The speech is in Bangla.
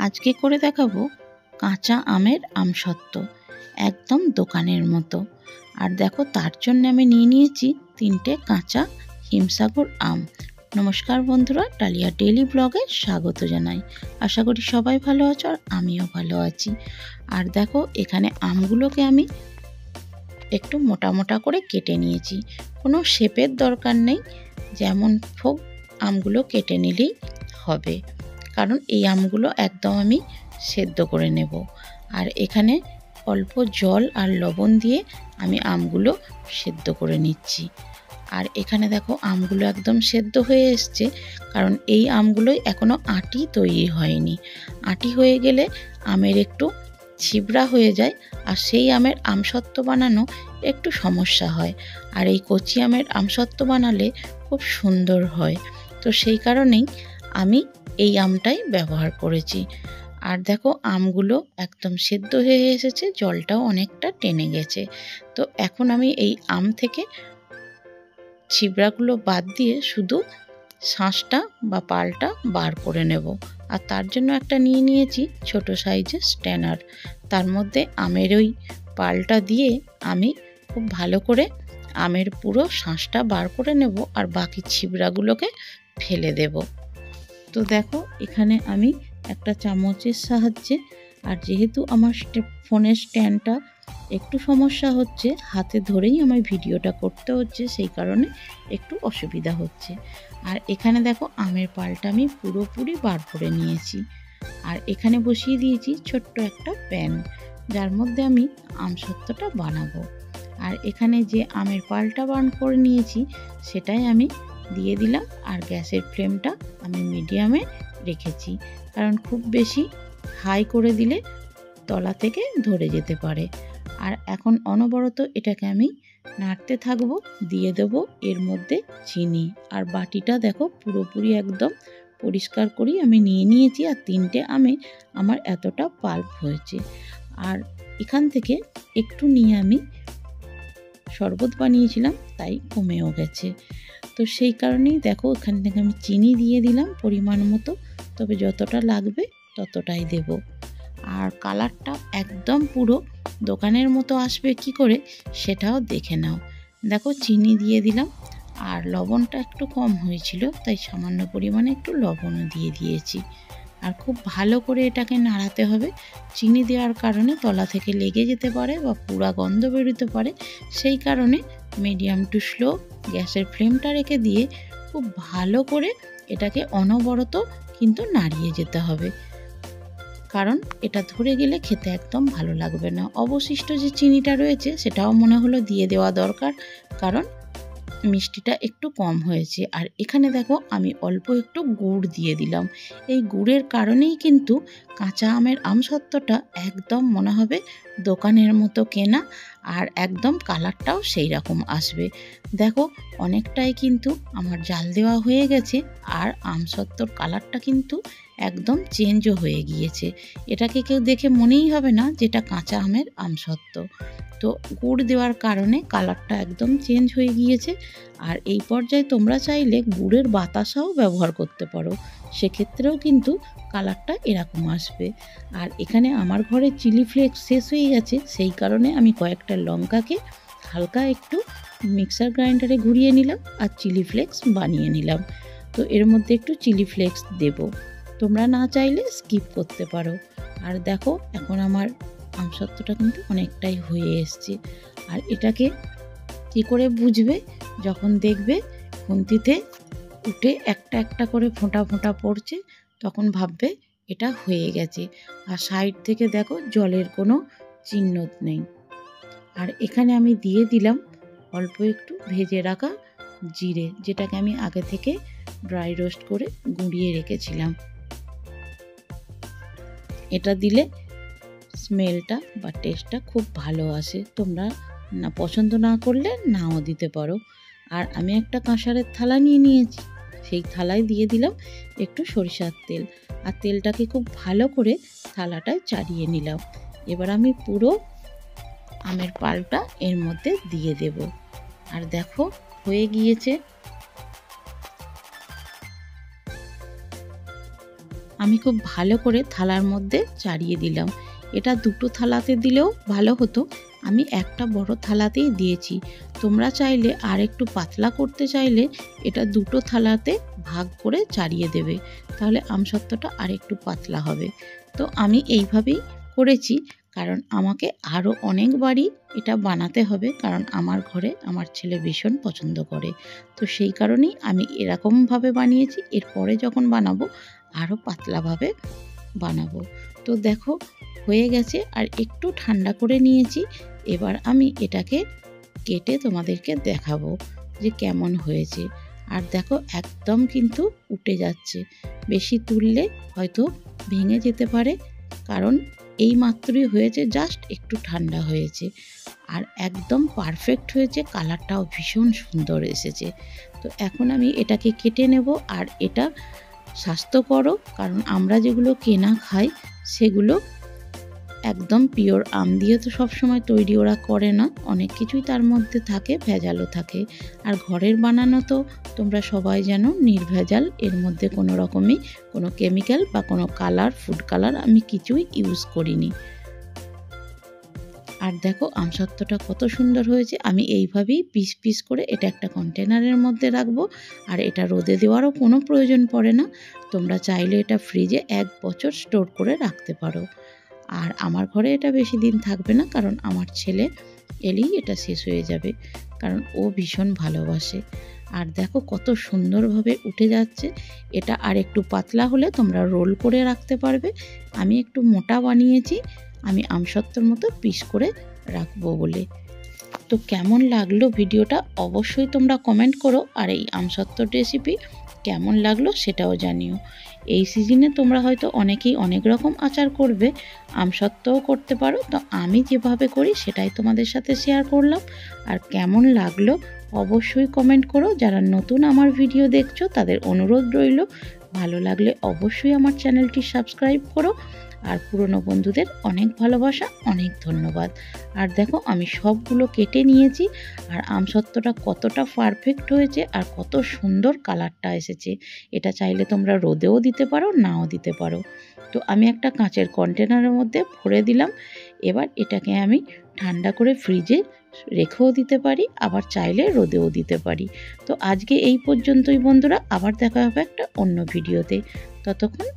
আজকে করে দেখাবো কাঁচা আমের আমসত্ত্ব, একদম দোকানের মতো। আর দেখো তার জন্য আমি নিয়ে নিয়েছি 3টে কাঁচা হিমসাগর আম। নমস্কার বন্ধুরা, ডালিয়া ডেইলি ব্লগে স্বাগত জানাই। আশা করি সবাই ভালো আছো আর আমিও ভালো আছি। আর দেখো এখানে আমগুলোকে আমি একটু মোটা মোটা করে কেটে নিয়েছি। কোনো শেপের দরকার নেই, যেমন হোক আমগুলো কেটে নিলেই হবে, কারণ এই আমগুলো একদম আমি সেদ্ধ করে নেব। আর এখানে অল্প জল আর লবণ দিয়ে আমি আমগুলো সেদ্ধ করে নিচ্ছি। আর এখানে দেখো আমগুলো একদম সেদ্ধ হয়ে এসছে, কারণ এই আমগুলোই এখনও আটি তৈরি হয়নি। আটি হয়ে গেলে আমের একটু ছিবড়া হয়ে যায়, আর সেই আমের আমসত্ত্ব বানানো একটু সমস্যা হয়। আর এই কচি আমের আমসত্ত্ব বানালে খুব সুন্দর হয়, তো সেই কারণেই আমি এই আমটাই ব্যবহার করেছি। আর দেখো আমগুলো একদম সেদ্ধ হয়ে এসেছে, জলটাও অনেকটা টেনে গেছে। তো এখন আমি এই আম থেকে ছিবড়াগুলো বাদ দিয়ে শুধু শাঁসটা বা পালটা বার করে নেব। আর তার জন্য একটা নিয়ে নিয়েছি ছোট সাইজের স্ট্যানার। তার মধ্যে আমের ওই পালটা দিয়ে আমি খুব ভালো করে আমের পুরো শাঁসটা বার করে নেব, আর বাকি ছিবড়াগুলোকে ফেলে দেব। তো দেখো এখানে আমি একটা চামচের সাহায্যে, আর যেহেতু আমার ফোনের স্ট্যান্ডটা একটু সমস্যা হচ্ছে, হাতে ধরেই আমার ভিডিওটা করতে হচ্ছে, সেই কারণে একটু অসুবিধা হচ্ছে। আর এখানে দেখো আমের পালটা আমি পুরোপুরি বার করে নিয়েছি। আর এখানে বসিয়ে দিয়েছি ছোট্ট একটা প্যান, যার মধ্যে আমি আমসত্ত্বটা বানাবো। আর এখানে যে আমের পালটা বার করে নিয়েছি সেটাই আমি দিয়ে দিলাম। আর গ্যাসের ফ্লেমটা আমি মিডিয়ামে রেখেছি, কারণ খুব বেশি হাই করে দিলে তলা থেকে ধরে যেতে পারে। আর এখন অনবরত এটাকে আমি নাড়তে থাকবো। দিয়ে দেবো এর মধ্যে চিনি। আর বাটিটা দেখো পুরোপুরি একদম পরিষ্কার করেই আমি নিয়ে নিয়েছি। আর 3টে আমে আমার এতটা পাল্প হয়েছে। আর এখান থেকে একটু নিয়ে আমি শরবত বানিয়েছিলাম, তাই কমেও গেছে। তো সেই কারণেই দেখো এখান থেকে আমি চিনি দিয়ে দিলাম পরিমাণ মতো, তবে যতটা লাগবে ততটাই দেব। আর কালারটা একদম পুরো দোকানের মতো আসবে কি করে সেটাও দেখে নাও। দেখো চিনি দিয়ে দিলাম, আর লবণটা একটু কম হয়েছিল, তাই সামান্য পরিমাণে একটু লবণও দিয়ে দিয়েছি। আর খুব ভালো করে এটাকে নাড়াতে হবে। চিনি দেওয়ার কারণে তলা থেকে লেগে যেতে পারে বা পুরা গন্ধ বেরোতে পারে, সেই কারণে মিডিয়াম টু স্লো গ্যাসের ফ্লেমটা রেখে দিয়ে খুব ভালো করে এটাকে অনবরত কিন্তু নাড়িয়ে যেতে হবে, কারণ এটা ধরে গেলে খেতে একদম ভালো লাগবে না। অবশিষ্ট যে চিনিটা রয়েছে সেটাও মনে হলো দিয়ে দেওয়া দরকার, কারণ মিষ্টিটা একটু কম হয়েছে। আর এখানে দেখো আমি অল্প একটু গুড় দিয়ে দিলাম। এই গুড়ের কারণেই কিন্তু কাঁচা আমের আমসত্ত্বটা একদম মনে হবে দোকানের মতো কেনা, আর একদম কালারটাও সেই রকম আসবে। দেখো অনেকটাই কিন্তু আমার জাল দেওয়া হয়ে গেছে, আর আমসত্ত্বর কালারটা কিন্তু একদম চেঞ্জও হয়ে গিয়েছে। এটাকে কেউ দেখে মনেই হবে না যেটা কাঁচা আমের আমসত্ত্ব। তো গুড় দেওয়ার কারণে কালারটা একদম চেঞ্জ হয়ে গিয়েছে। আর এই পর্যায়ে তোমরা চাইলে গুড়ের বাতাসাও ব্যবহার করতে পারো, সেক্ষেত্রেও কিন্তু কালারটা এরকম আসবে। আর এখানে আমার ঘরে চিলি ফ্লেক্স শেষ হয়ে গেছে, সেই কারণে আমি কয়েকটা লঙ্কাকে হালকা একটু মিক্সার গ্রাইন্ডারে ঘুরিয়ে নিলাম আর চিলি ফ্লেক্স বানিয়ে নিলাম। তো এর মধ্যে একটু চিলি ফ্লেক্স দেব, তোমরা না চাইলে স্কিপ করতে পারো। আর দেখো এখন আমার আমসত্ত্বটা কিন্তু অনেকটাই হয়ে এসছে। আর এটাকে কি করে বুঝবে? যখন দেখবে খুন্তিতে উঠে একটা একটা করে ফোঁটা ফোঁটা পড়ছে, তখন ভাববে এটা হয়ে গেছে। আর সাইড থেকে দেখো জলের কোনো চিহ্ন নেই। আর এখানে আমি দিয়ে দিলাম অল্প একটু ভেজে রাখা জিরে, যেটাকে আমি আগে থেকে ড্রাই রোস্ট করে গুঁড়িয়ে রেখেছিলাম। এটা দিলে স্মেলটা বা টেস্টটা খুব ভালো আসে। তোমরা না পছন্দ না করলে নাও দিতে পারো। আর আমি একটা কাঁসারের থালা নিয়ে নিয়েছি, সেই থালায় দিয়ে দিলাম একটু সরিষার তেল। আর তেলটাকে খুব ভালো করে থালাটায় চাড়িয়ে নিলাম। এবার আমি পুরো আমের পালটা এর মধ্যে দিয়ে দেব। আর দেখো হয়ে গিয়েছে আমি খুব ভালো করে থালার মধ্যে চাড়িয়ে দিলাম। এটা দুটো থালাতে দিলেও ভালো হতো, আমি একটা বড় থালাতেই দিয়েছি। তোমরা চাইলে আর একটু পাতলা করতে চাইলে এটা দুটো থালাতে ভাগ করে চাড়িয়ে দেবে, তাহলে আমসত্ত্বটা আর একটু পাতলা হবে। তো আমি এইভাবেই করেছি, কারণ আমাকে আরও অনেকবারই এটা বানাতে হবে, কারণ আমার ঘরে আমার ছেলে ভীষণ পছন্দ করে। তো সেই কারণেই আমি এরকমভাবে বানিয়েছি। এরপরে যখন বানাবো আরও পাতলাভাবে বানাবো। তো দেখো হয়ে গেছে, আর একটু ঠান্ডা করে নিয়েছি। এবার আমি এটাকে কেটে তোমাদেরকে দেখাবো যে কেমন হয়েছে। আর দেখো একদম কিন্তু উঠে যাচ্ছে, বেশি তুললে হয়তো ভেঙে যেতে পারে, কারণ এই মাত্রই হয়েছে, জাস্ট একটু ঠান্ডা হয়েছে। আর একদম পারফেক্ট হয়েছে, কালারটাও ভীষণ সুন্দর এসেছে। তো এখন আমি এটাকে কেটে নেব। আর এটা স্বাস্থ্যকর, কারণ আমরা যেগুলো কেনা খাই সেগুলো একদম পিওর আম দিয়ে তো সবসময় তৈরি ওরা করে না, অনেক কিছুই তার মধ্যে থাকে, ভেজালও থাকে। আর ঘরের বানানো তো তোমরা সবাই জানো নির্ভেজাল, এর মধ্যে কোনো রকমই কোনো কেমিক্যাল বা কোনো কালার, ফুড কালার আমি কিছুই ইউজ করিনি। আর দেখো আমসত্ত্বটা কত সুন্দর হয়েছে। আমি এইভাবেই পিস পিস করে এটা একটা কন্টেনারের মধ্যে রাখবো। আর এটা রোদে দেওয়ারও কোনো প্রয়োজন পড়ে না, তোমরা চাইলে এটা ফ্রিজে 1 বছর স্টোর করে রাখতে পারো। আর আমার ঘরে এটা বেশি দিন থাকবে না, কারণ আমার ছেলে এলেই এটা শেষ হয়ে যাবে, কারণ ও ভীষণ ভালোবাসে। আর দেখো কত সুন্দরভাবে উঠে যাচ্ছে। এটা আর একটু পাতলা হলে তোমরা রোল করে রাখতে পারবে। আমি একটু মোটা বানিয়েছি, আমি আমসত্ত্বর মতো পিস করে রাখবো বলে। তো কেমন লাগলো ভিডিওটা অবশ্যই তোমরা কমেন্ট করো। আর এই আমসত্ত্বর রেসিপি কেমন লাগলো সেটাও জানিও। এই সিজনে তোমরা হয়তো অনেকেই অনেক রকম আচার করবে, আমসত্ত্বও করতে পারো। তো আমি যেভাবে করি সেটাই তোমাদের সাথে শেয়ার করলাম। আর কেমন লাগলো অবশ্যই কমেন্ট করো। যারা নতুন আমার ভিডিও দেখছো তাদের অনুরোধ রইল, ভালো লাগলে অবশ্যই আমার চ্যানেলটি সাবস্ক্রাইব করো। আর পুরনো বন্ধুদের অনেক ভালোবাসা, অনেক ধন্যবাদ। আর দেখো আমি সবগুলো কেটে নিয়েছি, আর আমসত্ত্বটা কতটা পারফেক্ট হয়েছে আর কত সুন্দর কালারটা এসেছে। এটা চাইলে তোমরা রোদেও দিতে পারো, নাও দিতে পারো। তো আমি একটা কাঁচের কন্টেনারের মধ্যে ভরে দিলাম। এবার এটাকে আমি ঠান্ডা করে ফ্রিজে রেখেও দিতে পারি, আবার চাইলে রোদেও দিতে পারি। তো আজকে এই পর্যন্তই বন্ধুরা, আবার দেখা হবে একটা অন্য ভিডিওতে। ততক্ষণ